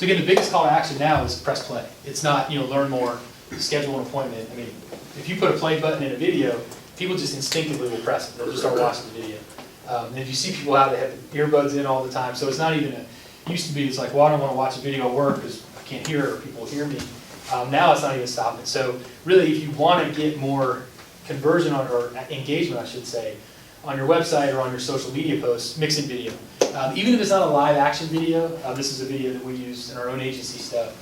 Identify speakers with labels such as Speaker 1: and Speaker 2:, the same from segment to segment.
Speaker 1: So again, the biggest call to action now is press play. It's not, learn more, schedule an appointment. I mean, if you put a play button in a video, people just instinctively will press it. They'll just start watching the video. And if you see people out, they have earbuds in all the time. So it's not even it used to be, it's like, well, I don't want to watch a video at work because I can't hear it or people will hear me. Now it's not even stopping. So really, if you want to get more conversion or engagement, I should say, on your website or on your social media posts, mix in video. Even if it's not a live action video, this is a video that we use in our own agency stuff.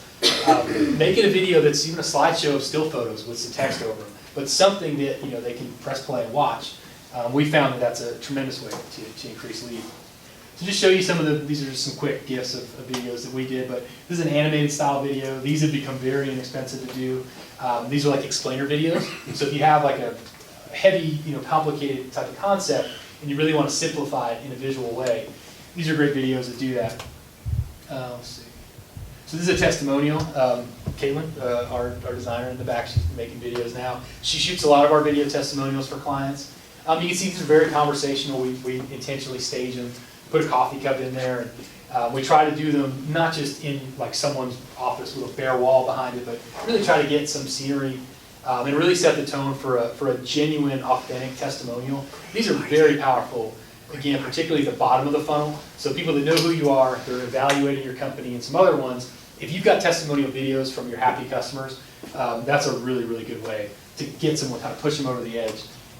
Speaker 1: Make it a video that's even a slideshow of still photos with some text over them, but something that they can press play and watch. We found that that's a tremendous way to increase lead. To just show you some of these are just some quick gifs of videos that we did, but this is an animated style video. These have become very inexpensive to do. These are like explainer videos. So if you have like a heavy, complicated type of concept and you really want to simplify it in a visual way, these are great videos that do that. Let's see. So this is a testimonial. Caitlin, our designer in the back, she's making videos now. She shoots a lot of our video testimonials for clients. You can see these are very conversational. We intentionally stage them, put a coffee cup in there, and we try to do them not just in like someone's office with a bare wall behind it, but really try to get some scenery and really set the tone for a genuine, authentic testimonial. These are very powerful. Again, particularly the bottom of the funnel. So people that know who you are, they're evaluating your company, and some other ones. If you've got testimonial videos from your happy customers, that's a really, really good way to get someone, kind of push them over the edge.